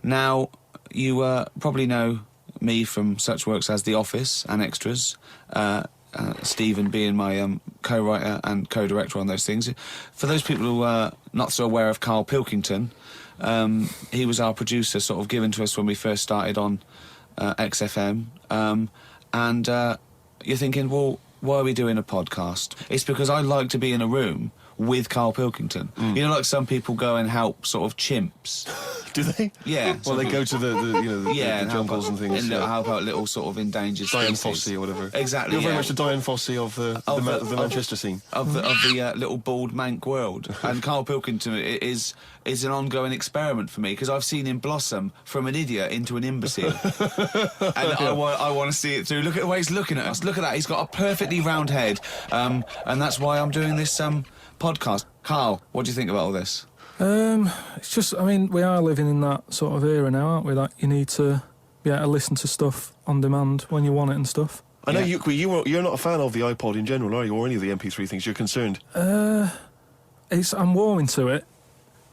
Now, you probably know me from such works as The Office and Extras, Stephen being my co-writer and co-director on those things. For those people who are not so aware of Karl Pilkington, he was our producer, sort of given to us when we first started on XFM. And you're thinking, well, why are we doing a podcast? It's because I like to be in a room with Karl Pilkington. You know, like some people go and help sort of chimps. Do they? Yeah. Well, they go to the jungles and things. And help out little sort of endangered Diane species. Fossey or whatever. Exactly. You're very much the Diane Fossey of the Manchester scene. Of the little bald mank world. And Karl Pilkington is an ongoing experiment for me, because I've seen him blossom from an idiot into an imbecile. And I want to see it through. Look at the way he's looking at us. Look at that. He's got a perfectly round head. And that's why I'm doing this podcast. Karl, what do you think about all this? It's just, I mean, we are living in that sort of era now, aren't we? That you need to be able to listen to stuff on demand when you want it and stuff. I know you're not a fan of the iPod in general, are you? Or any of the MP3 things? You're concerned? I'm warming to it,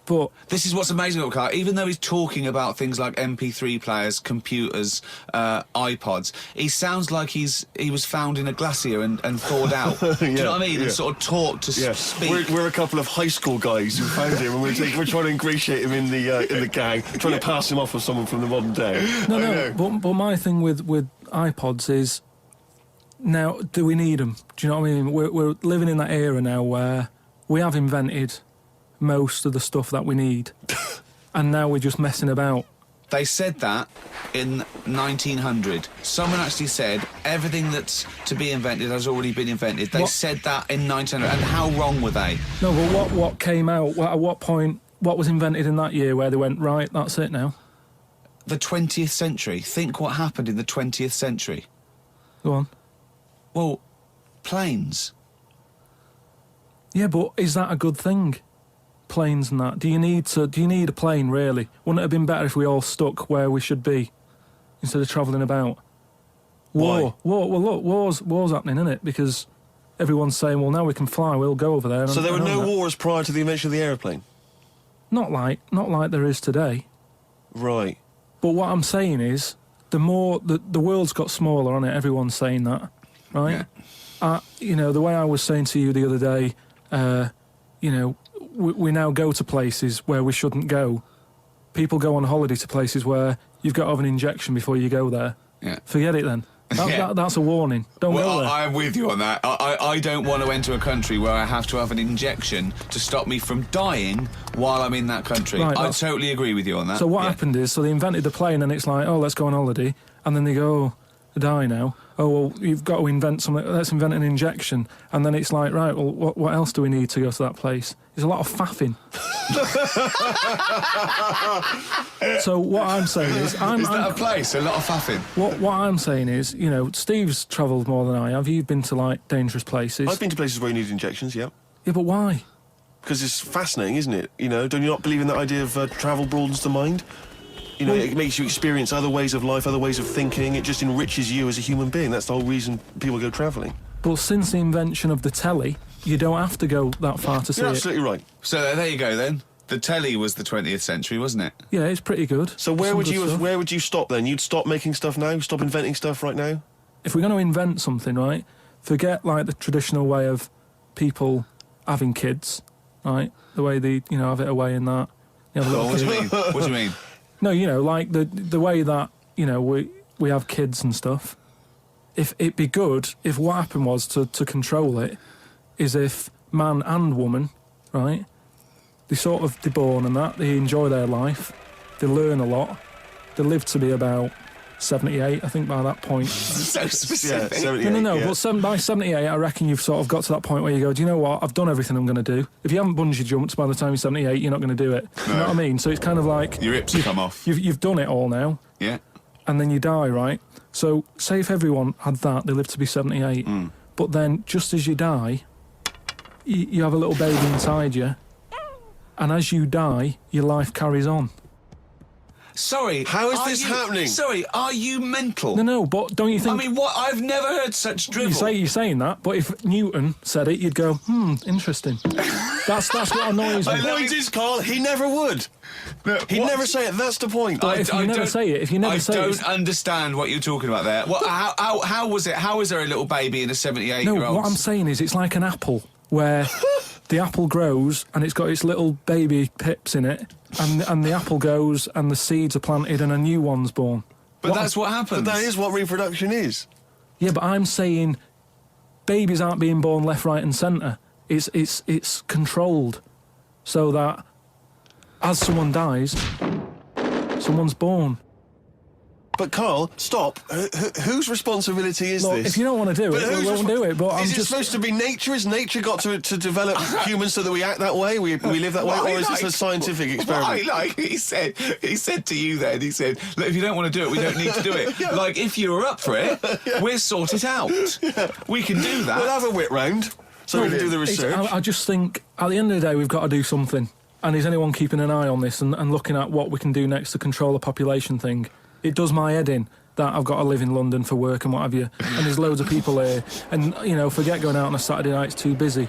but... This is what's amazing about Karl. Even though he's talking about things like MP3 players, computers, iPods, he sounds like he was found in a glacier and thawed out. Do you know what I mean? And sort of taught to speak. We're a couple of high school guys who found him, and we're trying to ingratiate him in the gang, trying to pass him off as someone from the modern day. But my thing with iPods is, now, do we need them? Do you know what I mean? We're living in that era now where we have invented most of the stuff that we need, and now we're just messing about. They said that in 1900. Someone actually said everything that's to be invented has already been invented. They said that in 1900, and how wrong were they? No, but what came out? At what point? What was invented in that year where they went, right, that's it now? The 20th century. Think what happened in the 20th century. Go on. Well, planes. Yeah, but is that a good thing? Planes and that. Do you need a plane, really? Wouldn't it have been better if we all stuck where we should be instead of travelling about? War. Well, look, war's happening, isn't it? Because everyone's saying, well, now we can fly, we'll go over there. So there were no wars prior to the invention of the aeroplane? Not like there is today. Right. But what I'm saying is, the world's got smaller, hasn't it? Everyone's saying that, right? Yeah. The way I was saying to you the other day, we now go to places where we shouldn't go. People go on holiday to places where you've got to have an injection before you go there. Yeah. Forget it then. That's a warning. Don't go there. I'm with you on that. I don't want to enter a country where I have to have an injection to stop me from dying while I'm in that country. Right, I totally agree with you on that. So what happened is, they invented the plane, and it's like, oh, let's go on holiday, and then they go, oh, I die now. Oh, well, you've got to invent something. Let's invent an injection. And then it's like, right, well, what else do we need to go to that place? There's a lot of faffing. So what I'm saying is... Is that a place? A lot of faffing? What I'm saying is, Steve's travelled more than I have. You've been to, like, dangerous places. I've been to places where you need injections, yeah. Yeah, but why? Because it's fascinating, isn't it? Don't you not believe in that idea of travel broadens the mind? It makes you experience other ways of life, other ways of thinking. It just enriches you as a human being. That's the whole reason people go travelling. But since the invention of the telly, you don't have to go that far to see it. You're absolutely right. So there you go, then. The telly was the 20th century, wasn't it? Yeah, it's pretty good. So where would you stop then? You'd stop making stuff now? Stop inventing stuff right now? If we're going to invent something, right, forget, like, the traditional way of people having kids, right? The way they, have it away in that. What do you mean? What do you mean? No, like the way that, we have kids and stuff. If it'd be good if what happened was to control it is if man and woman, right, they're born and that, they enjoy their life, they learn a lot, they live to be about 78, I think, by that point. So specific. Yeah, 78, No, yeah. But by 78, I reckon you've sort of got to that point where you go, do you know what, I've done everything I'm going to do. If you haven't bungee jumped by the time you're 78, you're not going to do it. No. You know what I mean? So it's kind of like... Your hips come off. You've done it all now. Yeah. And then you die, right? So say if everyone had that, they live to be 78. But then, just as you die, you have a little baby inside you, and as you die, your life carries on. Sorry, how is this happening? Sorry, are you mental? No, but don't you think... I mean, what? I've never heard such drivel. You're saying that, but if Newton said it, you'd go, interesting. That's what annoys me. The point is, Carl, he never would. No, He'd what? never say it. That's the point. But if you never say it, I don't understand what you're talking about there. How was it? How is there a little baby in a 78-year-old? No, what I'm saying is it's like an apple where the apple grows and it's got its little baby pips in it, and the apple goes and the seeds are planted and a new one's born. But that's what happens. But that is what reproduction is. Yeah, but I'm saying babies aren't being born left, right, and centre. It's controlled so that as someone dies, someone's born. But Carl, stop. Whose responsibility is Look, this? if you don't want to do But it, whose we won't do it. But I'm is it just supposed to be nature? Has nature got to develop humans so that we act that way? We live that way? Or is this a scientific experiment? He said to you then, he said, look, if you don't want to do it, we don't need to do it. Like, if you were up for it, we'll sort it out. We can do that. We'll have a wit round so we can do the research. I just think at the end of the day, we've got to do something. And is anyone keeping an eye on this and looking at what we can do next to control the population thing? It does my head in that I've got to live in London for work and what have you. And there's loads of people here. And, forget going out on a Saturday night, it's too busy.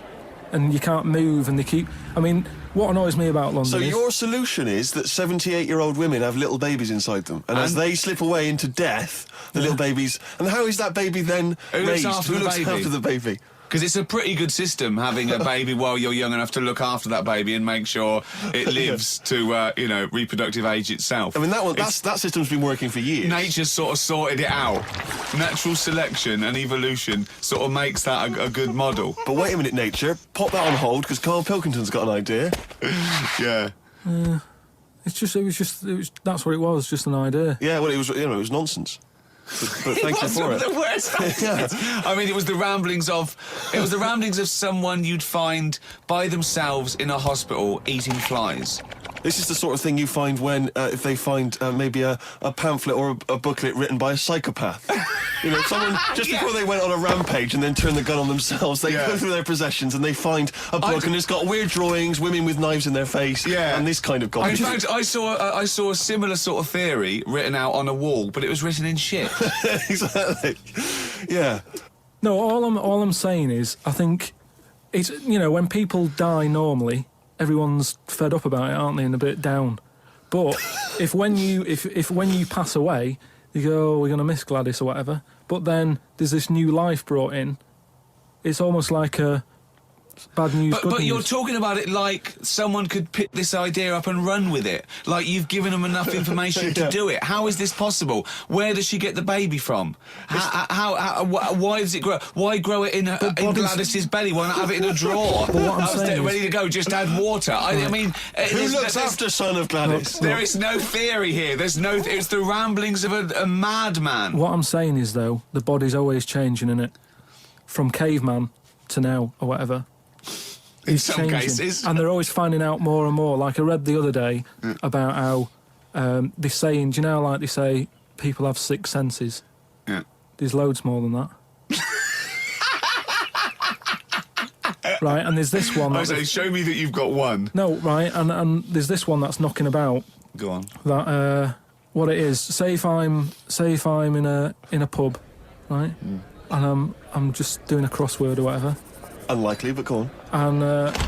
And you can't move and they keep... I mean, what annoys me about London So is... your solution is that 78-year-old women have little babies inside them. And as they slip away into death, the little babies... And how is that baby then raised? Who looks after the baby? Because it's a pretty good system, having a baby while you're young enough to look after that baby and make sure it lives to, reproductive age itself. I mean, that system's been working for years. Nature's sort of sorted it out. Natural selection and evolution sort of makes that a good model. But wait a minute, nature. Pop that on hold, because Karl Pilkington's got an idea. Yeah. That's what it was, just an idea. Yeah, well, it was nonsense. But thank you for it. The worst. Yeah. I mean, it was the ramblings of someone you'd find by themselves in a hospital eating flies. This is the sort of thing you find when, if they find maybe a pamphlet or a booklet written by a psychopath. Someone, just before they went on a rampage and then turned the gun on themselves, they go through their possessions and they find a book and it's got weird drawings, women with knives in their face, and this kind of In garbage. fact, I saw a similar sort of theory written out on a wall, but it was written in shit. Exactly. Yeah. No, all I'm saying is, I think it's when people die normally, everyone's fed up about it, aren't they, and a bit down. But if when you pass away, you go, oh, we're going to miss Gladys or whatever. But then there's this new life brought in. It's almost like a bad news, good But news. you're talking about it like someone could pick this idea up and run with it. Like you've given them enough information to do it. How is this possible? Where does she get the baby from? Why does it grow? Why grow it in Gladys's belly? Why not have it in a drawer? But what I'm saying is- ready to go, just add water. I mean... Who looks after son of Gladys? There is no theory here. It's the ramblings of a madman. What I'm saying is, though, the body's always changing, innit? From caveman to now, or whatever. In It's some changing. cases. And they're always finding out more and more. Like I read the other day about how they're saying, do you know, like they say, people have six senses. Yeah. There's loads more than that. Right, and there's this one. I say, show me that you've got one. No, right, and there's this one that's knocking about. Go on. That what it is. Say if I'm in a pub, right, and I'm just doing a crossword or whatever. Unlikely, but go on. And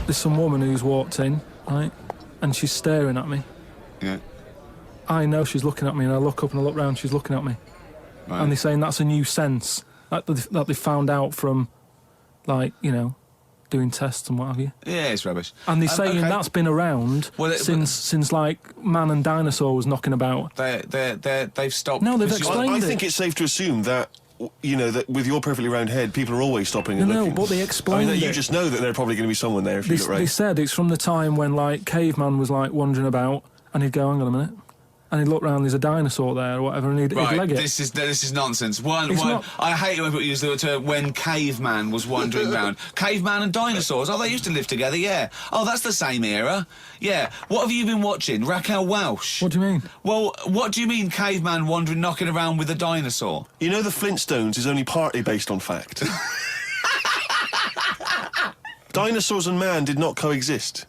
there's some woman who's walked in, right, and she's staring at me. Yeah. I know she's looking at me, and I look up and I look round, she's looking at me. Right. And they're saying that's a new sense that they found out from, like, doing tests and what have you. Yeah, it's rubbish. And they're saying okay. that's been around since like man and dinosaur was knocking about. They've stopped. No, they've pursuing- explained I it. think it's safe to assume that, that with your perfectly round head, people are always stopping and No, looking. but they explained You it. just know that there's probably going to be someone there if you look right. They said it's from the time when, like, caveman was, like, wandering about, and he'd go, hang on a minute, and he'd look round, there's a dinosaur there or whatever, and he'd leg it. This is nonsense. One. Not- I hate it when people use the term when caveman was wandering around. Caveman and dinosaurs. Oh, they used to live together. Yeah. Oh, that's the same era. Yeah. What have you been watching? Raquel Welch. What do you mean? Well, what do you mean caveman wandering, knocking around with a dinosaur? You know the Flintstones is only partly based on fact. Dinosaurs and man did not coexist.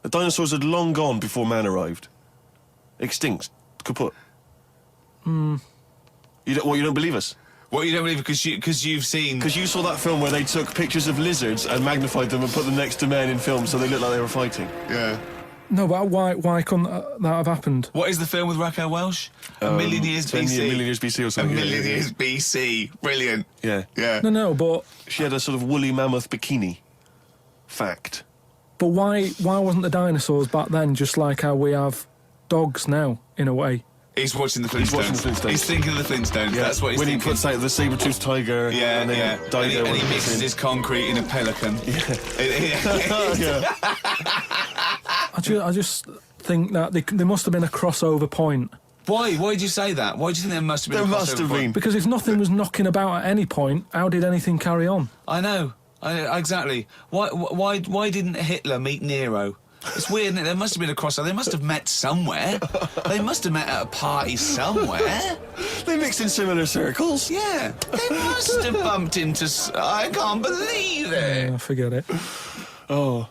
The dinosaurs had long gone before man arrived. Extinct. Kaput. You don't believe us? What, you don't believe because you've seen... Because you saw that film where they took pictures of lizards and magnified them and put them next to men in films so they looked like they were fighting. Yeah. No, but why couldn't that have happened? What is the film with Raquel Welch? A Million Years BC. A Million Years BC or A something. Million Years BC. Brilliant. Yeah. Yeah. No, but She had a sort of woolly mammoth bikini. Fact. why wasn't the dinosaurs back then just like how we have dogs now, in a way? He's watching the Flintstones. He's watching the Flintstones. He's thinking of the Flintstones. Yeah. That's what he's when thinking. He puts out the saber-toothed tiger. Yeah, and then yeah. died And there he when mixes was in. his concrete in a pelican. Yeah. I just think that there must have been a crossover point. Why? Why did you say that? Why do you think there must have been There a must crossover have point? been. Because if nothing was knocking about at any point, how did anything carry on? I know. Exactly. Why didn't Hitler meet Nero? It's weird, isn't it? There must have been a crossover. They must have met somewhere. They must have met at a party somewhere. They mixed in similar circles. Yeah. They must have bumped into... I can't believe it. Forget it. Oh.